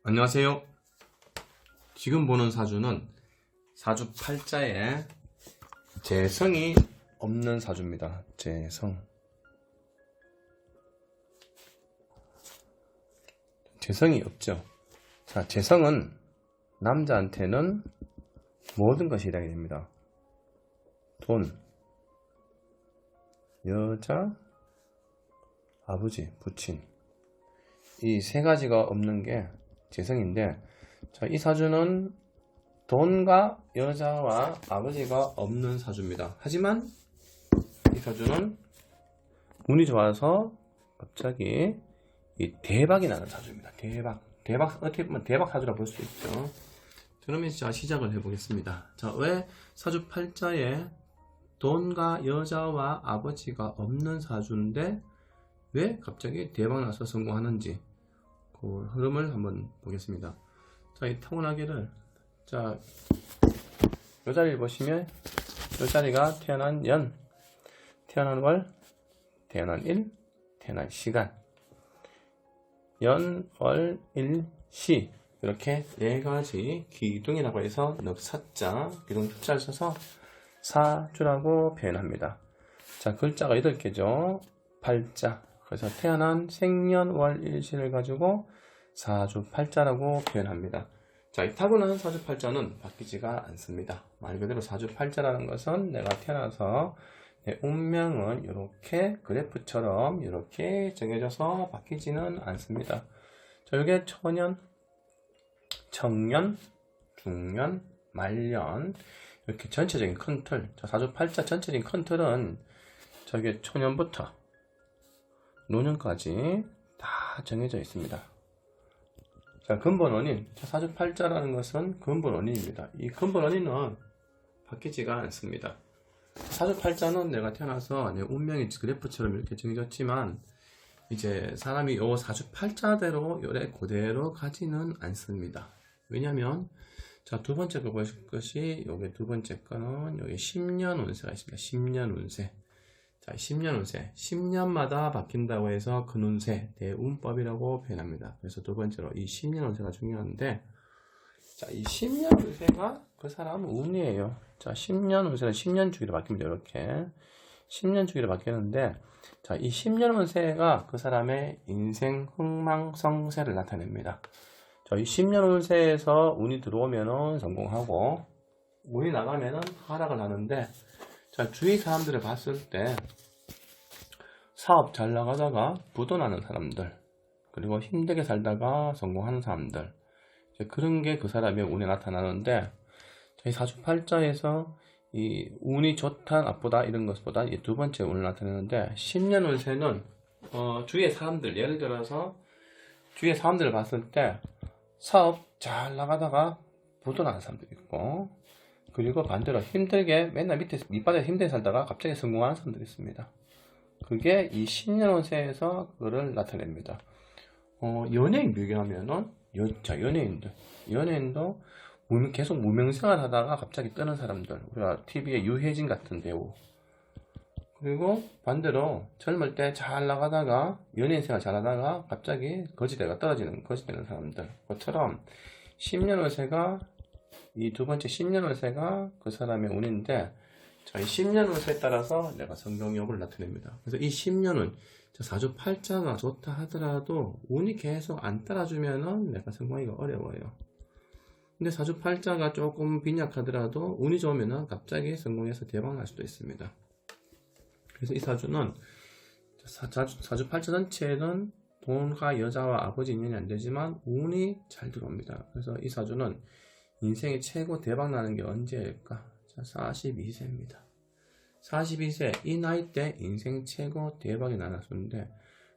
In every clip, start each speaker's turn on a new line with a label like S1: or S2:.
S1: 안녕하세요. 지금 보는 사주는 사주팔자에 재성이 없는 사주입니다. 재성이 없죠. 자, 재성은 남자한테는 모든 것이 해당이 됩니다. 돈, 여자, 아버지, 부친, 이 세 가지가 없는 게 재성인데, 자, 이 사주는 돈과 여자와 아버지가 없는 사주입니다. 하지만 이 사주는 운이 좋아서 갑자기 이 대박이 나는 사주입니다. 대박 어떻게 보면 대박 사주라 볼 수 있죠. 그러면 자, 시작을 해보겠습니다. 자, 왜 사주 팔자에 돈과 여자와 아버지가 없는 사주인데 왜 갑자기 대박 나서 성공하는지 그 흐름을 한번 보겠습니다. 자, 이 타고나기를, 자, 이 자리를 보시면 이 자리가 태어난 연, 태어난 월, 태어난 일, 태어난 시간, 연, 월, 일, 시, 이렇게 네 가지 기둥이라고 해서 넉사자, 기둥 숫자를 써서 사주라고 표현합니다. 자, 글자가 8개죠. 팔자. 그래서 태어난 생년, 월, 일, 시를 가지고 사주팔자라고 표현합니다. 자, 이 타고난 사주팔자는 바뀌지가 않습니다. 말 그대로 사주팔자라는 것은 내가 태어나서 내 운명은 이렇게 그래프처럼 이렇게 정해져서 바뀌지는 않습니다. 자, 이게 초년, 청년, 중년, 말년, 이렇게 전체적인 큰 틀. 자, 사주팔자 전체적인 큰 틀은 저게 초년부터 노년까지 다 정해져 있습니다. 자, 근본 원인. 자, 사주팔자라는 것은 근본 원인입니다. 이 근본 원인은 바뀌지가 않습니다. 사주팔자는 내가 태어나서 내 운명이 그래프처럼 이렇게 정해졌지만 이제 사람이 요 사주팔자대로 요래 그대로 가지는 않습니다. 왜냐면 자, 두 번째 거 보실 것이 요게 두 번째 거는 여기 10년 운세가 있습니다. 10년 운세. 자, 10년 운세. 10년마다 바뀐다고 해서 그 운세, 대운법이라고 표현합니다. 그래서 두 번째로 이 10년 운세가 중요한데, 자, 이 10년 운세가 그 사람 운이에요. 자, 10년 운세는 10년 주기로 바뀝니다. 이렇게. 10년 주기로 바뀌는데, 자, 이 10년 운세가 그 사람의 인생 흥망성쇠를 나타냅니다. 자, 이 10년 운세에서 운이 들어오면은 성공하고, 운이 나가면은 하락을 하는데, 자, 주위 사람들을 봤을 때 사업 잘 나가다가 부도나는 사람들, 그리고 힘들게 살다가 성공하는 사람들, 그런 게 그 사람의 운에 나타나는데, 저희 사주팔자에서 이 운이 좋다 나쁘다 이런 것보다 이 두 번째 운을 나타내는데, 10년 운세는 주위의 사람들, 예를 들어서 주위의 사람들을 봤을 때 사업 잘 나가다가 부도나는 사람도 있고, 그리고 반대로 힘들게 맨날 밑바닥에 힘들게 살다가 갑자기 성공하는 사람들이 있습니다. 그게 이 10년 운세에서 그거를 나타냅니다. 연예인 비교하면은 연예인도 계속 무명생활 하다가 갑자기 뜨는 사람들, 우리가 TV에 유해진 같은 배우, 그리고 반대로 젊을 때 잘 나가다가 연예인 생활 잘 하다가 갑자기 거지되는 사람들, 그것처럼 10년 운세가 이 두 번째 10년 운세가 그 사람의 운인데, 자, 이 10년 운세에 따라서 내가 성공력을 나타냅니다. 그래서 이 10년은 사주팔자가 좋다 하더라도 운이 계속 안 따라주면은 내가 성공하기가 어려워요. 근데 사주팔자가 조금 빈약하더라도 운이 좋으면은 갑자기 성공해서 대박 날 수도 있습니다. 그래서 이 사주는 사주팔자 전체는 돈과 여자와 아버지 인연이 안 되지만 운이 잘 들어옵니다. 그래서 이 사주는 인생이 최고 대박 나는 게 언제일까? 자, 42세입니다. 42세, 이 나이 때 인생 최고 대박이 나는데,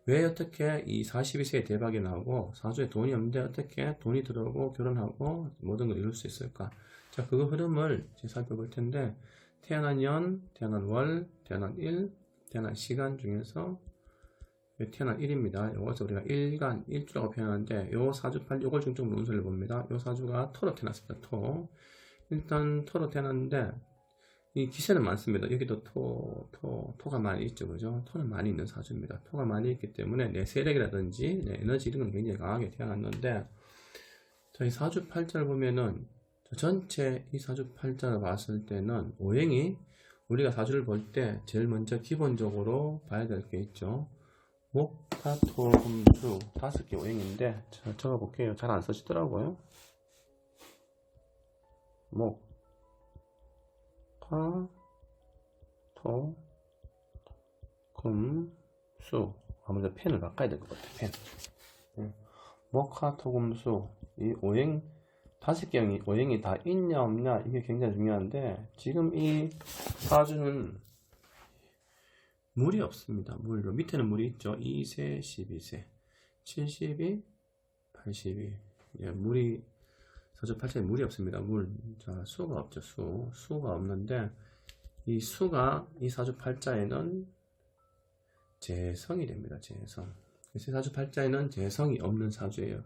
S1: 왜 어떻게 이 42세에 대박이 나고 사주에 돈이 없는데 어떻게 돈이 들어오고 결혼하고 모든 걸 이룰 수 있을까? 자, 그 흐름을 이제 살펴볼 텐데, 태어난 연, 태어난 월, 태어난 일, 태어난 시간 중에서 태어난 일입니다. 이것을 우리가 일간, 일주라고 표현하는데, 요 사주팔, 요걸 중점으로 운세를 봅니다. 요 사주가 토로 태어났습니다. 일단 토로 태어났는데, 이 기세는 많습니다. 여기도 토가 많이 있죠. 그죠? 토는 많이 있는 사주입니다. 토가 많이 있기 때문에 내 세력이라든지 내 에너지 이런 건 굉장히 강하게 태어났는데, 자, 이 사주팔자를 보면은 전체 이 사주팔자를 봤을 때는 오행이 우리가 사주를 볼 때 제일 먼저 기본적으로 봐야 될 게 있죠. 목, 화, 토, 금, 수 5개 오행인데 적어볼게요. 잘 안 써지더라고요. 목, 화, 토, 금, 수. 아무래도 펜을 바꿔야 될 것 같아. 펜. 목, 화, 토, 금, 수. 이 오행 5개 오행이 다 있냐 없냐 이게 굉장히 중요한데 지금 이 사주는 물이 없습니다. 물로 밑에는 물이 있죠. 2세, 12세, 72, 82. 예, 물이 사주팔자에 물이 없습니다. 물. 자, 수가 없죠. 수가 없는데 이 수가 이 사주팔자에는 재성이 됩니다. 재성. 그래서 사주팔자에는 재성이 없는 사주예요.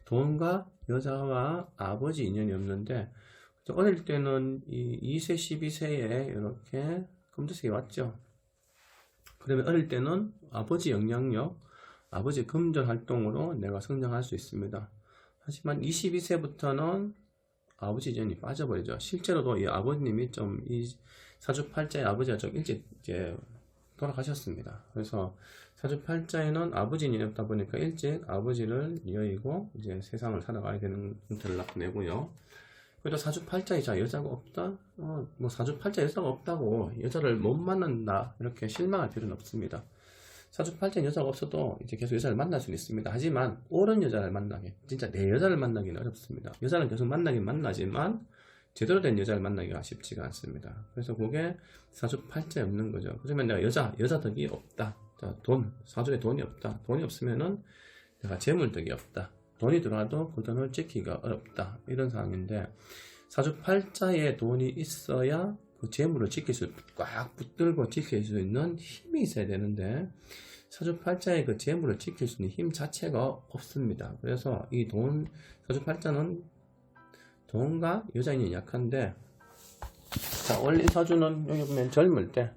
S1: 돈과 여자와 아버지 인연이 없는데 어릴 때는 이 2세, 12세에 이렇게 금두색이 왔죠. 그러면 어릴 때는 아버지 영향력, 아버지 금전 활동으로 내가 성장할 수 있습니다. 하지만 22세부터는 아버지 인연이 빠져버리죠. 실제로도 이 아버님이 이 사주팔자의 아버지가 좀 일찍 이제 돌아가셨습니다. 그래서 사주팔자에는 아버지 인연이 없다 보니까 일찍 아버지를 이어이고 이제 세상을 살아가야 되는 형태를 나타내고요. 그래도 사주팔자에 여자가 없다? 뭐 사주팔자에 여자가 없다고 여자를 못 만난다 이렇게 실망할 필요는 없습니다. 사주팔자에 여자가 없어도 이제 계속 여자를 만날 수는 있습니다. 하지만 옳은 여자를 만나기, 진짜 내 여자를 만나기는 어렵습니다. 여자는 계속 만나긴 만나지만 제대로 된 여자를 만나기가 쉽지가 않습니다. 그래서 그게 사주팔자에 없는 거죠. 그러면 내가 여자 덕이 없다. 자, 사주에 돈이 없다. 돈이 없으면은 내가 재물덕이 없다. 돈이 들어와도 그 돈을 지키기가 어렵다. 이런 상황인데 사주팔자에 돈이 있어야 그 재물을 꽉 붙들고 지킬 수 있는 힘이 있어야 되는데 사주팔자에 그 재물을 지킬 수 있는 힘 자체가 없습니다. 그래서 이 사주팔자는 돈과 여자인이 약한데, 자, 원래 사주는 여기 보면 젊을 때,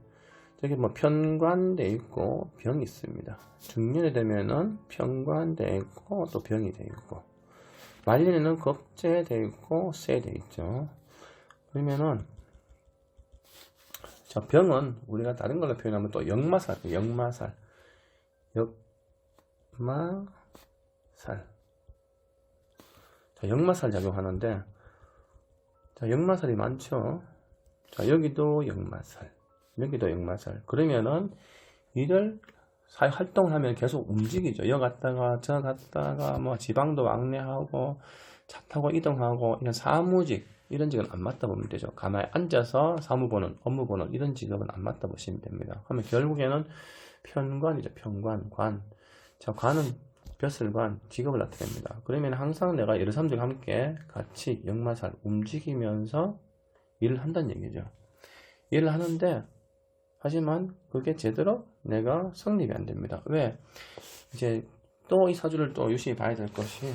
S1: 저기 뭐 편관돼 있고 병이 있습니다. 중년이 되면은 편관돼 있고 또 병이 돼 있고, 말년에는 겁재돼 있고 쇠돼 있죠. 그러면은, 자, 병은 우리가 다른 걸로 표현하면 또 역마살. 자, 역마살 작용하는데, 자, 역마살이 많죠. 자, 여기도 역마살. 그러면은 이를 사회 활동을 하면 계속 움직이죠. 여 갔다가 저 갔다가 뭐 지방도 왕래하고 차 타고 이동하고 이런 사무직 이런 직은 안 맞다 보면 되죠. 가만히 앉아서 사무 보는, 업무 보는 이런 직업은 안 맞다 보시면 됩니다. 그러면 결국에는 편관이죠. 관. 자, 관은 벼슬관, 직업을 나타냅니다. 그러면 항상 내가 여러 사람들과 함께 같이 역마살 움직이면서 일을 한다는 얘기죠. 일을 하는데 하지만 그게 제대로 내가 성립이 안 됩니다. 왜? 이제 또 이 사주를 또 유심히 봐야 될 것이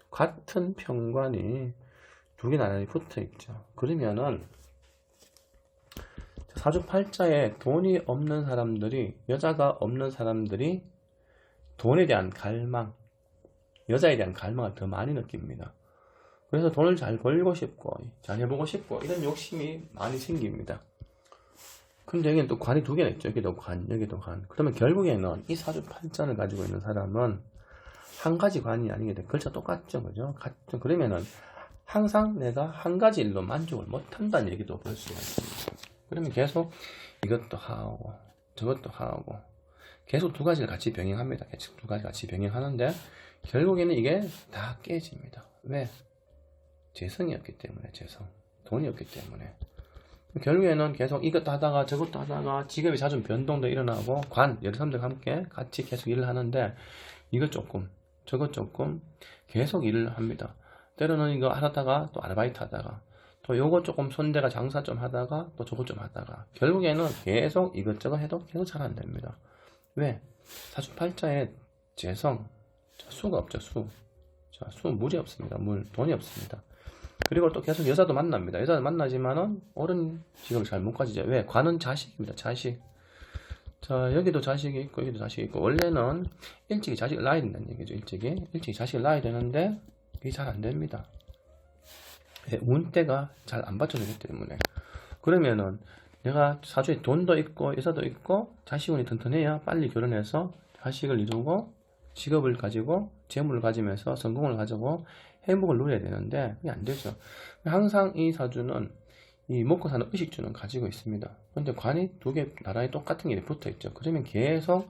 S1: 같은 편관이 두 개 나란히 붙어 있죠. 그러면은 사주팔자에 돈이 없는 사람들이, 여자가 없는 사람들이 돈에 대한 갈망, 여자에 대한 갈망을 더 많이 느낍니다. 그래서 돈을 잘 벌고 싶고 잘 해보고 싶고 이런 욕심이 많이 생깁니다. 근데 여기는 또 관이 두 개나 있죠. 여기도 관, 여기도 관. 그러면 결국에는 이 사주팔자를 가지고 있는 사람은 한 가지 관이 아니게 돼. 글자 똑같죠, 그죠? 같죠. 그러면은 항상 내가 한 가지 일로 만족을 못한다는 얘기도 볼 수가 있습니다. 그러면 계속 이것도 하고 저것도 하고 계속 두 가지를 같이 병행합니다. 계속 두 가지 같이 병행하는데 결국에는 이게 다 깨집니다. 왜? 재성이 없기 때문에, 돈이 없기 때문에. 결국에는 계속 이것도 하다가 저것도 하다가 직업이 자주 변동도 일어나고 여러 사람들과 함께 같이 계속 일을 하는데 이것 조금 저것 조금 계속 일을 합니다. 때로는 이거 하다가 또 아르바이트 하다가 또 요거 조금 손대가 장사 좀 하다가 또 저것 좀 하다가 결국에는 계속 이것저것 해도 계속 잘 안 됩니다. 왜? 사주팔자에 재성, 수가 없죠. 수, 물이 없습니다. 돈이 없습니다. 그리고 또 계속 여자도 만납니다. 여자도 만나지만은 옳은 직업을 잘 못 가지죠. 왜? 관은 자식입니다. 자식. 자, 여기도 자식이 있고 여기도 자식이 있고 원래는 일찍이 자식을 낳아야 된다는 얘기죠. 일찍이 자식을 낳아야 되는데 이게 잘 안 됩니다. 운대가 잘 안 받쳐주기 때문에. 그러면은 내가 사주에 돈도 있고 여자도 있고 자식운이 튼튼해야 빨리 결혼해서 자식을 이루고 직업을 가지고 재물을 가지면서 성공을 가지고 행복을 누려야 되는데 그게 안 되죠. 항상 이 사주는 이 먹고 사는 의식주는 가지고 있습니다. 근데 관이 두 개 나란히 똑같은 게 붙어 있죠. 그러면 계속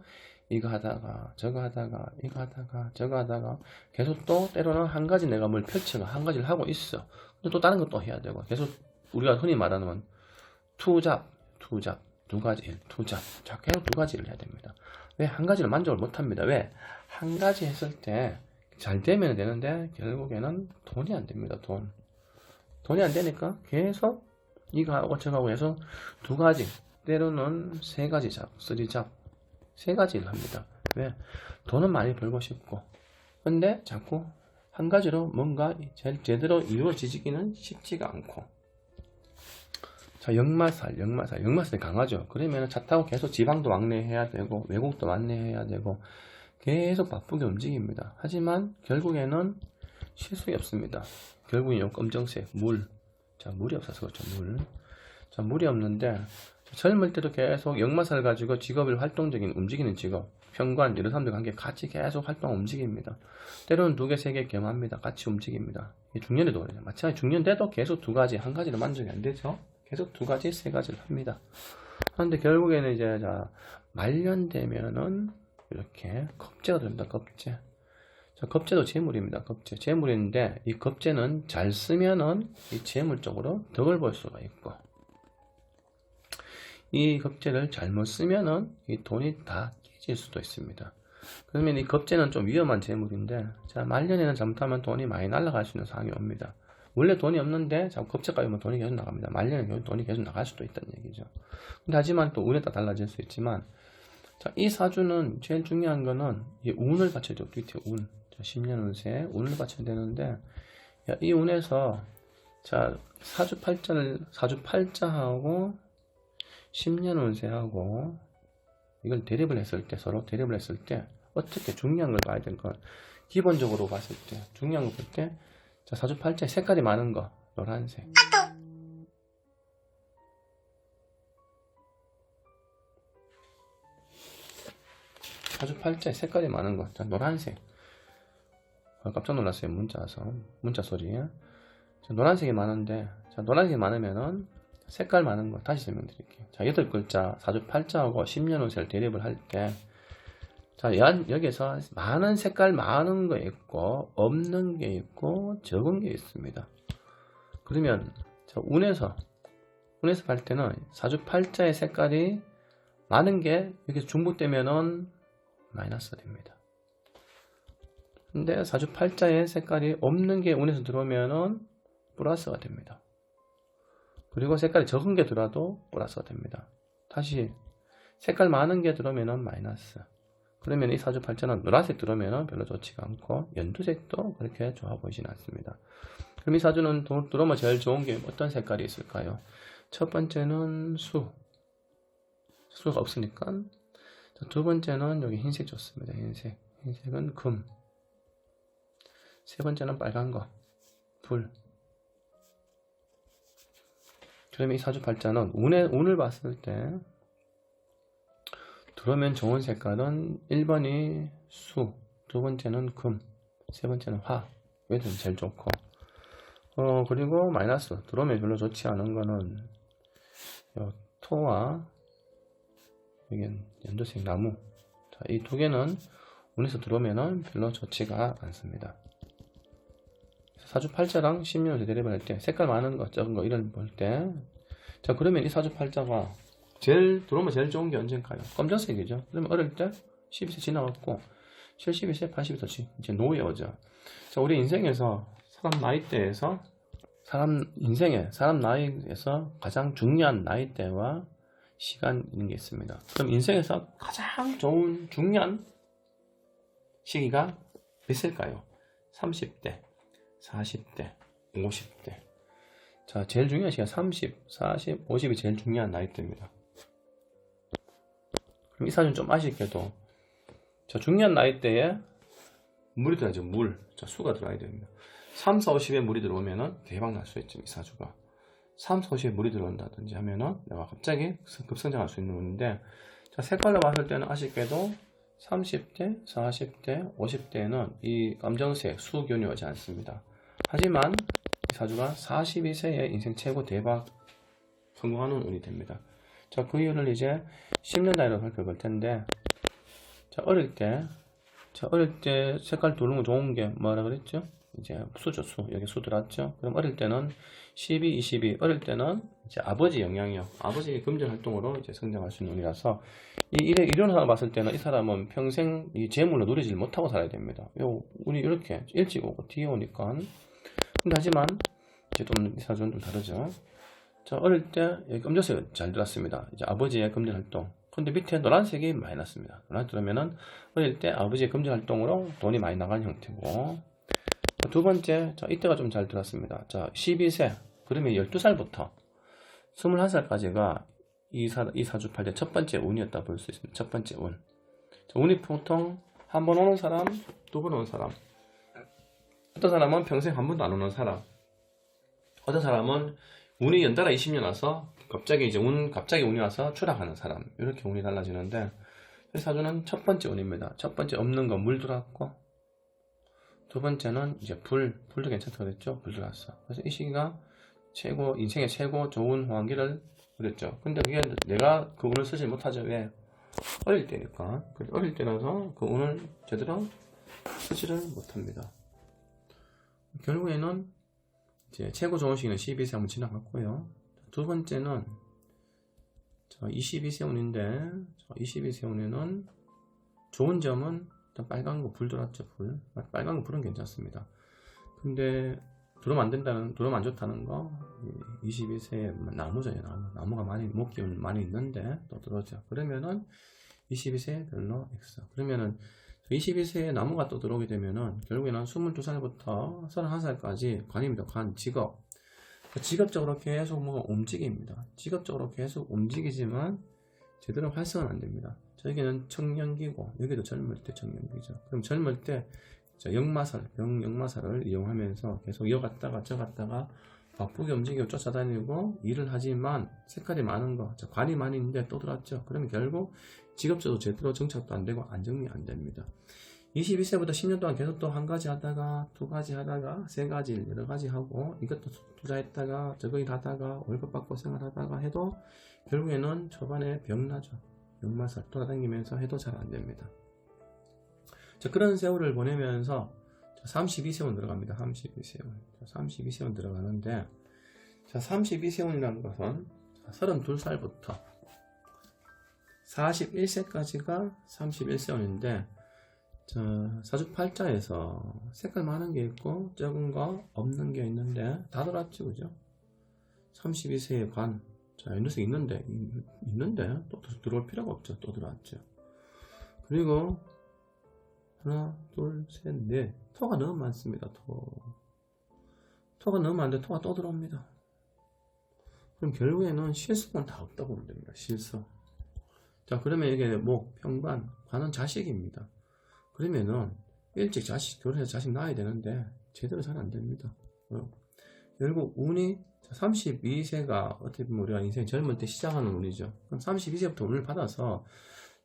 S1: 이거 하다가 저거 하다가 이거 하다가 저거 하다가 계속 또 때로는 한 가지 내가 뭘 펼쳐가 한 가지를 하고 있어. 근데 또 다른 것도 해야 되고 계속 우리가 흔히 말하는 투잡 두 가지 일, 투잡 자 계속 두 가지를 해야 됩니다. 왜 한 가지를 만족을 못 합니다. 왜 한 가지 했을 때 잘 되면 되는데 결국에는 돈이 안 됩니다. 돈이 안 되니까 계속 이거 하고 저거 하고 해서 두 가지 때로는 세 가지 잡, 쓰리잡 세 가지 일 합니다. 왜 돈은 많이 벌고 싶고 근데 자꾸 한 가지로 뭔가 제대로 이루어지기는 쉽지가 않고. 자, 역마살이 강하죠. 그러면 차 타고 계속 지방도 왕래해야 되고 외국도 왕래해야 되고 계속 바쁘게 움직입니다. 하지만 결국에는 쉴 수가 없습니다. 결국엔 요 검정색 물, 자 물이 없어서 그렇죠. 자 물이 없는데 젊을 때도 계속 역마살 가지고 직업을 활동적인 움직이는 직업, 편관 이런 사람들과 함께 같이 계속 활동 움직입니다. 때로는 두 개, 세 개 겸합니다. 같이 움직입니다. 중년에도 그래요. 마찬가지 중년 때도 계속 두 가지, 한 가지로 만족이 안 되죠. 계속 두 가지, 세 가지를 합니다. 그런데 결국에는 이제 자 말년 되면은 이렇게 겁재가 됩니다. 겁재. 자, 겁재도 재물입니다. 겁재. 재물인데 이 겁재는 잘 쓰면은 이 재물 쪽으로 덕을 볼 수가 있고 이 겁재를 잘못 쓰면은 이 돈이 다 깨질 수도 있습니다. 그러면 이 겁재는 좀 위험한 재물인데 자 말년에는 잘못하면 돈이 많이 날아갈 수 있는 상황이 옵니다. 원래 돈이 없는데 자꾸 겁재가 오면 돈이 계속 나갑니다. 말년에 돈이 계속 나갈 수도 있다는 얘기죠. 근데 하지만 또 운에 따라 달라질 수 있지만 자, 이 사주는 제일 중요한 거는 이 운을 받쳐야 돼요. 밑에 운. 자, 10년 운세 운을 받쳐야 되는데 야, 이 운에서 자 사주 팔자하고 10년 운세하고 이걸 대립을 했을 때 서로 대립을 했을 때 어떻게 중요한 걸 봐야 될 건 기본적으로 봤을 때 중요한 걸 볼 때 자 사주 팔자에 색깔이 많은 거 노란색 사주 팔자에 색깔이 많은 거 자 노란색 깜짝 놀랐어요. 문자 소리에 자, 노란색이 많은데 자 노란색이 많으면은 색깔 많은 거 다시 설명드릴게요. 자 8글자 사주 팔자하고 10년 운세를 대립을 할 때 자 여기서 많은 색깔 많은 게 있고 없는 게 있고 적은 게 있습니다. 그러면 자 운에서 볼 때는 사주 팔자의 색깔이 많은 게 여기서 중복되면은 마이너스가 됩니다. 근데 사주 팔자의 색깔이 없는 게 운에서 들어오면은 플러스가 됩니다. 그리고 색깔이 적은 게 들어와도 플러스가 됩니다. 다시 색깔 많은 게 들어오면은 마이너스. 그러면 이 사주 팔자는 노란색 들어오면은 별로 좋지가 않고 연두색도 그렇게 좋아 보이진 않습니다. 그럼 이 사주는 들어오면 제일 좋은 게 어떤 색깔이 있을까요? 첫 번째는 수가 없으니까. 두 번째는 여기 흰색 좋습니다. 흰색은 금. 세 번째는 빨간 거, 불. 그러면 이 사주 팔자는 운을 봤을 때 들어오면 좋은 색깔은 1번이 수, 두 번째는 금, 세 번째는 화. 이게 제일 좋고 그리고 마이너스 들어오면 별로 좋지 않은 거는 토와 여긴 연두색 나무. 자, 이 두 개는 운에서 들어오면은 별로 좋지가 않습니다. 사주 팔자랑 10년에서 대립을 할 때 색깔 많은 거 적은 거 이런 볼 때 자 그러면 이 사주 팔자가 들어오면 제일 좋은 게 언젠가요? 검정색이죠. 그러면 어릴 때 12세 지나갔고 72세 80세 이제 노예어죠. 자 우리 인생에서 사람 나이대에서 가장 중요한 나이대와 시간 있는 게 있습니다. 그럼 인생에서 가장 좋은 중요한 시기가 있을까요? 30대, 40대, 50대. 자, 제일 중요한 시기가 30, 40, 50이 제일 중요한 나이대입니다. 그럼 이 사주는 좀 아쉽게도 자, 중요한 나이대에 물이 들어야죠. 자, 수가 들어야 됩니다. 3, 4, 50에 물이 들어오면은 대박 날 수 있죠. 이 사주가 3, 4, 50에 물이 들어온다든지 하면은 내가 갑자기 급성장할 수 있는 운인데, 자, 색깔로 봤을 때는 아쉽게도 30대, 40대, 50대에는 이 검정색 수기운이 오지 않습니다. 하지만 이 사주가 42세에 인생 최고 대박 성공하는 운이 됩니다. 자, 그 이유를 이제 10년 단위로 살펴볼 텐데, 자, 어릴 때 색깔 두르는 거 좋은 게 뭐라 그랬죠? 이제 수죠, 수. 여기 수 들어왔죠? 그럼 어릴 때는 12, 22, 어릴 때는 이제 아버지 영향이요. 아버지의 금전 활동으로 이제 성장할 수 있는 운이라서, 이런 사람 봤을 때는 이 사람은 평생 이 재물로 누리질 못하고 살아야 됩니다. 요, 운이 이렇게 일찍 오고 뒤에 오니까. 근데 하지만, 이제 좀, 이 사주는 좀 다르죠. 자, 어릴 때, 여기 검정색 잘 들었습니다. 이제 아버지의 금전 활동. 근데 밑에 노란색이 많이 났습니다. 노란색 들으면은, 어릴 때 아버지의 금전 활동으로 돈이 많이 나가는 형태고. 자, 두 번째, 자, 이때가 좀 잘 들었습니다. 자, 12세. 그러면 12살부터 21살까지가 이 사주 팔 때 첫 번째 운이었다 볼 수 있습니다. 첫 번째 운. 자, 운이 보통 한 번 오는 사람, 두 번 오는 사람. 어떤 사람은 평생 한 번도 안 오는 사람. 어떤 사람은 운이 연달아 20년 와서 갑자기 운이 와서 추락하는 사람. 이렇게 운이 달라지는데, 이 사주는 첫 번째 운입니다. 첫 번째 없는 거 물 들어왔고, 두 번째는 이제 불도 괜찮다고 그랬죠? 불 들어왔어. 그래서 이 시기가 인생의 최고 좋은 호황기를 그랬죠. 근데 그게 내가 그 운을 쓰지 못하죠. 왜? 어릴 때니까. 어릴 때라서 그 운을 제대로 쓰지를 못합니다. 결국에는 이제 최고 좋은 시기는 12세 한번 지나갔고요. 두 번째는 22세 운인데, 22세 운에는 좋은 점은 일단 빨간 거 불 들어왔죠. 빨간 거 불은 괜찮습니다. 근데 들어오면 안 좋다는 거, 22세에 나무잖아요. 나무가 목기운 많이 있는데 또 들어오죠. 그러면은 22세 별로 X. 그러면은 22세에 나무가 또 들어오게 되면은 결국에는 22살부터 31살까지 관입니다. 직업적으로 계속 움직입니다. 직업적으로 계속 움직이지만 제대로 활성은 안 됩니다. 여기는 청년기고, 여기도 젊을 때 청년기죠. 그럼 젊을 때 영마살을 이용하면서 계속 이어갔다가 저갔다가 바쁘게 움직이고 쫓아다니고 일을 하지만 색깔이 많은 거, 관이 많이 있는데 또 들어왔죠. 그러면 결국 직업적으로 제대로 정착도 안 되고 안정이 안 됩니다. 22세부터 10년 동안 계속 또 한 가지 하다가 두 가지 하다가 세 가지 여러 가지 하고 이것도 투자했다가 저거 일하다가 월급 받고 생활하다가 해도 결국에는 초반에 병나죠. 역마살 돌아다니면서 해도 잘 안 됩니다. 자, 그런 세월을 보내면서 32세원 들어갑니다. 32세원 들어가는데, 자, 32세원이라는 것은 32살부터 41세까지가 31세원인데, 사주팔자에서 색깔 많은 게 있고 적은 거 없는 게 있는데 다 들어왔죠, 그죠? 32세의 관, 자, 연두색 있는데 또 들어올 필요가 없죠. 또 들어왔죠. 그리고 하나, 둘, 셋, 넷. 토가 너무 많습니다. 토가 너무 많은데 토가 또 들어옵니다. 그럼 결국에는 실속은 다 없다고 보면 됩니다. 실속. 자, 그러면 이게 목, 평관, 관은 자식입니다. 그러면은 일찍 결혼해서 자식 낳아야 되는데 제대로 잘 안 됩니다. 결국 운이 32세가 어떻게 보면 우리가 인생 젊을 때 시작하는 운이죠. 그럼 32세부터 운을 받아서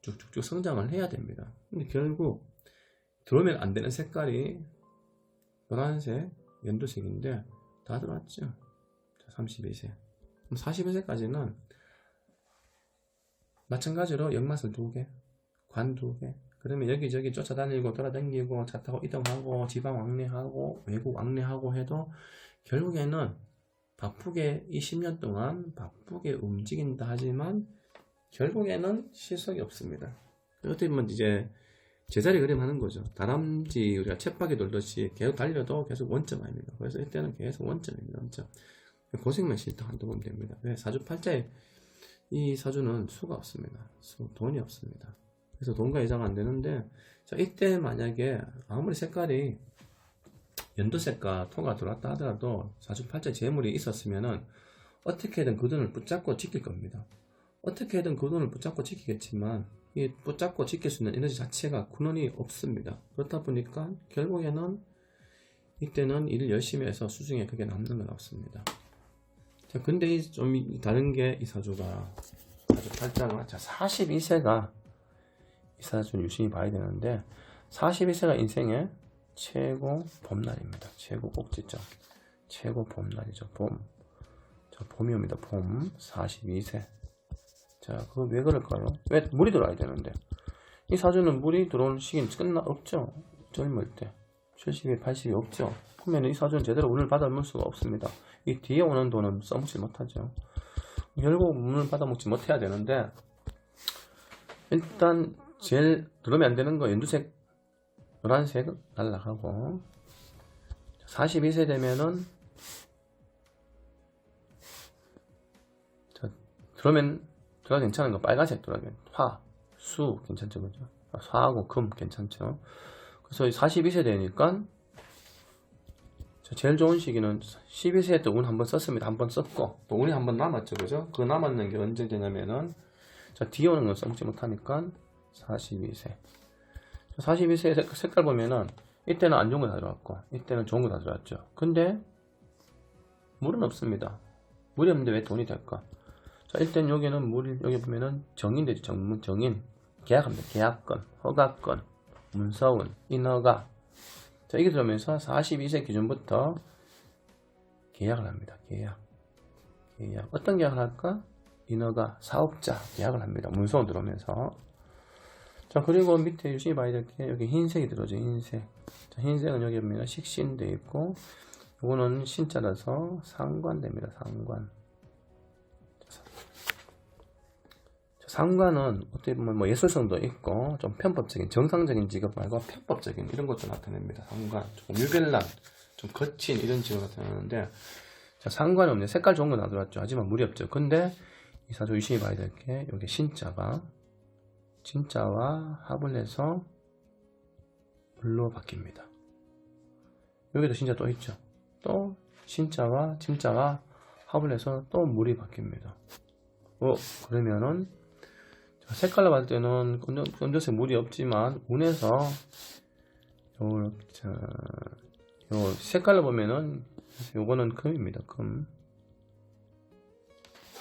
S1: 쭉쭉쭉 성장을 해야 됩니다. 근데 결국 들어오면 안 되는 색깔이 노란색, 연두색인데 다 들어왔죠. 32세. 그럼 41세까지는 마찬가지로 역마술 2개, 관 2개. 그러면 여기저기 쫓아다니고 돌아다니고 차 타고 이동하고 지방 왕래하고 외국 왕래하고 해도 결국에는 바쁘게 이 10년 동안 바쁘게 움직인다 하지만 결국에는 실속이 없습니다. 어떻게 보면 이제 제자리 그림 하는 거죠. 다람쥐 우리가 쳇바퀴 돌듯이 계속 달려도 계속 원점 아닙니다. 그래서 이때는 계속 원점입니다. 원점. 고생만 싫다 한두 번 됩니다. 왜? 사주팔자에 이 사주는 수가 없습니다. 돈이 없습니다. 그래서 돈과 예상 안 되는데, 자, 이때 만약에 아무리 색깔이 연두색과 토가 들어왔다 하더라도 사주팔자에 재물이 있었으면은 어떻게든 그 돈을 붙잡고 지킬 겁니다. 어떻게든 그 돈을 붙잡고 지키겠지만 이 붙잡고 지킬 수 있는 에너지 자체가 근원이 없습니다. 그렇다 보니까 결국에는 이때는 일을 열심히 해서 수중에 크게 남는 건 없습니다. 자, 근데 좀 다른 게 이 사주가 사주 팔자가, 자, 42세가 이 사주 유심히 봐야 되는데, 42세가 인생의 최고 봄날입니다. 최고 꼭지점, 최고 봄날이죠. 봄. 자, 봄이 옵니다. 봄. 42세. 자, 그거 왜 그럴까요? 왜 물이 들어와야 되는데, 이 사주는 물이 들어오는 시기는 없죠. 젊을 때 70이 80이 없죠. 보면 이 사주는 제대로 운을 받아볼 수가 없습니다. 이 뒤에 오는 돈은 써먹지 못하죠. 결국 운을 받아먹지 못해야 되는데, 일단 제일 들으면 안 되는 거 연두색, 노란색 날라가고, 42세 되면은 들어오면 괜찮은 거 빨간색 들어가면 화, 수 괜찮죠, 그죠? 화하고 금 괜찮죠. 그래서 42세 되니까 제일 좋은 시기는 12세 때 운 한번 썼습니다. 한번 썼고 또 운이 한번 남았죠, 그죠? 그 남았는 게 언제 되냐면은, 자, 뒤에 오는 건 써먹지 못하니까 42세. 42세 색깔 보면은 이때는 안 좋은 거 다 들어왔고 이때는 좋은 거 다 들어왔죠. 근데 물은 없습니다. 물이 없는데 왜 돈이 될까? 자, 일단 여기는 물, 여기 보면은 정인 되죠. 정인. 계약합니다. 계약권, 허가권, 문서운, 인허가. 자, 이게 들어오면서 42세 기준부터 계약을 합니다. 계약. 어떤 계약을 할까? 인허가, 사업자 계약을 합니다. 문서운 들어오면서. 자, 그리고 밑에 유심히 봐야 될 게 여기 흰색이 들어오죠. 흰색. 자, 흰색은 여기 보면 식신 되어 있고, 이거는 신자라서 상관됩니다. 상관. 상관은 어떻게 보면 뭐 예술성도 있고 좀 편법적인, 정상적인 직업 말고 편법적인 이런 것도 나타냅니다. 상관, 조금 유별난, 좀 거친 이런 직업 나타나는데, 자, 상관이 없네. 색깔 좋은 거 다 들어왔죠. 하지만 물이 없죠. 근데 이 사주 유심히 봐야 될 게 여기 신자가 진자와 합을 해서 물로 바뀝니다. 여기도 신자 또 있죠. 또 신자와 진자와 합을 해서 또 물이 바뀝니다. 그러면은 색깔로 봤을 때는 검정색 물이 없지만 운에서 요 색깔로 보면은 요거는 금입니다.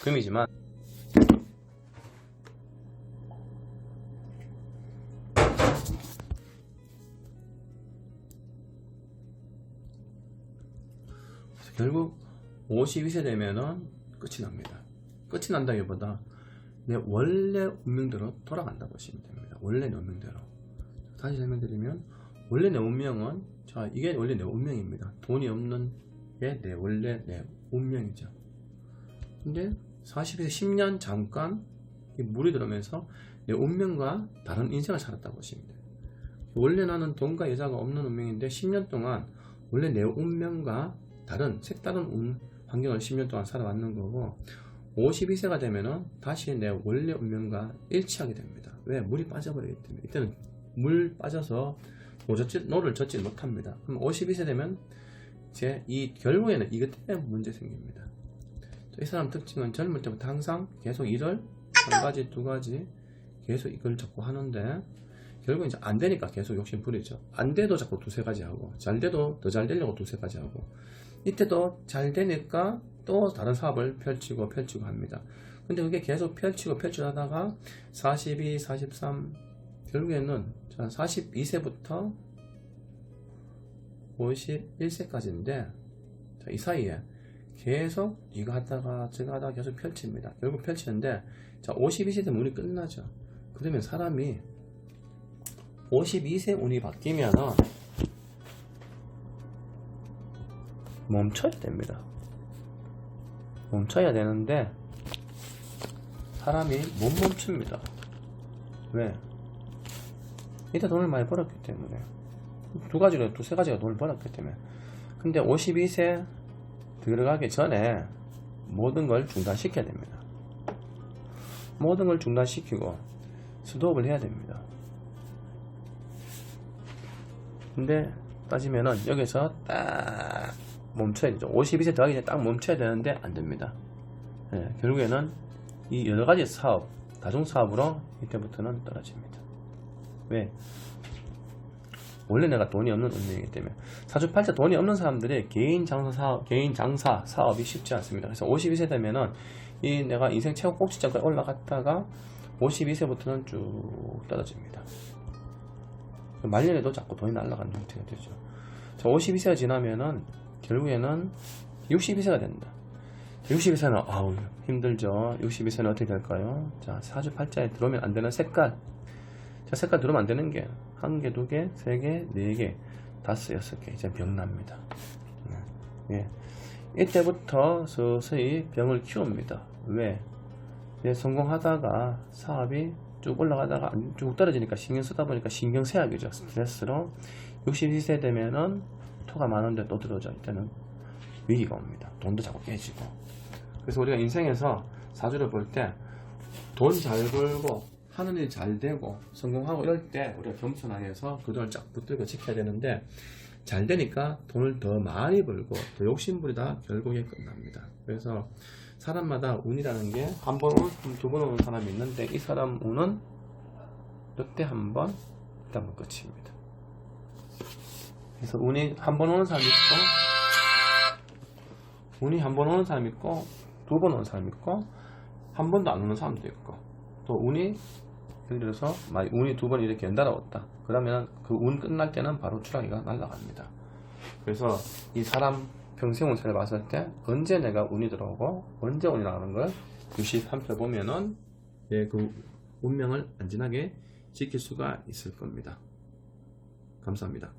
S1: 금이지만 결국 52세 되면은 끝이 납니다. 끝이 난다기보다 내 원래 운명대로 돌아간다 보시면 됩니다. 원래 내 운명대로. 다시 설명드리면, 원래 내 운명은, 자, 이게 원래 내 운명입니다. 돈이 없는 게 원래 내 운명이죠. 근데 40에서 10년 잠깐 물이 들어오면서 내 운명과 다른 인생을 살았다 보시면 돼요. 원래 나는 돈과 여자가 없는 운명인데 10년 동안 원래 내 운명과 색다른 환경을 10년 동안 살아왔는 거고, 52세가 되면은 다시 내 원래 운명과 일치하게 됩니다. 왜? 물이 빠져버리기 때문에. 이때는 물 빠져서 노를 젓지 못합니다. 그럼 52세 되면 결국에는 이것 때문에 문제 생깁니다. 이 사람 특징은 젊을 때부터 항상 계속 일을 한 가지, 두 가지 계속 이걸 자꾸 하는데, 결국 이제 안 되니까 계속 욕심 부리죠. 안 돼도 자꾸 두세 가지 하고, 잘 돼도 더 잘 되려고 두세 가지 하고, 이때도 잘 되니까 또 다른 사업을 펼치고 합니다. 근데 그게 계속 펼치고 하다가 42, 43, 결국에는 42세부터 51세까지인데, 이 사이에 계속 이거 하다가 저거 하다가 계속 펼칩니다. 결국 펼치는데, 52세 되면 운이 끝나죠. 그러면 사람이 52세 운이 바뀌면은 멈춰야 됩니다. 멈춰야 되는데 사람이 못 멈춥니다. 왜? 이때 돈을 많이 벌었기 때문에. 두세 가지가 돈을 벌었기 때문에. 근데 52세 들어가기 전에 모든 걸 중단시켜야 됩니다. 모든 걸 중단시키고 스톱을 해야 됩니다. 근데 따지면은 여기서 딱 멈춰야 되죠. 52세 들어가기 전에 딱 멈춰야 되는데 안 됩니다. 결국에는 이 여러 가지 사업, 다중 사업으로 이때부터는 떨어집니다. 왜? 원래 내가 돈이 없는 운명이기 때문에. 사주팔자 돈이 없는 사람들이 개인 장사 사업이 쉽지 않습니다. 그래서 52세 되면은 이 내가 인생 최고 꼭지점까지 올라갔다가 52세부터는 쭉 떨어집니다. 말년에도 자꾸 돈이 날아가는 형태가 되죠. 자, 52세가 지나면은 결국에는 62세가 된다. 62세는 아우 힘들죠. 62세는 어떻게 될까요? 자, 사주팔자에 들어오면 안 되는 색깔. 자, 색깔 들어오면 안 되는 게 1개, 2개, 3개, 4개, 5, 6개 이제 병납니다. 예. 이때부터 서서히 병을 키웁니다. 왜? 이제 성공하다가 사업이 쭉 올라가다가 쭉 떨어지니까 신경 쓰다 보니까 신경쇠약이죠. 스트레스로 62세 되면은 토가 많은데 또 들어오죠. 이때는 위기가 옵니다. 돈도 자꾸 깨지고. 그래서 우리가 인생에서 사주를 볼 때 돈 잘 벌고 하는 일이 잘 되고 성공하고 이럴 때 우리가 겸손하게 해서 그 돈을 쫙 붙들고 지켜야 되는데 잘 되니까 돈을 더 많이 벌고 더 욕심부리다 결국에 끝납니다. 그래서 사람마다 운이라는 게 한 번 오는, 두 번 오는 사람이 있는데 이 사람 운은 이때 한 번, 이때 한 번 끝입니다. 그래서 운이 한 번 오는 사람이 있고 운이 한 번 오는 사람이 있고 두 번 오는 사람이 있고 한 번도 안 오는 사람도 있고 또 운이 예를 들어서 운이 두 번 이렇게 연달아 왔다. 그러면 그 운 끝날 때는 바로 추락이가 날아갑니다. 그래서 이 사람 평생 운세를 봤을 때 언제 내가 운이 들어오고 언제 운이 나가는 걸 유시 살펴보면은 그 운명을 안전하게 지킬 수가 있을 겁니다. 감사합니다.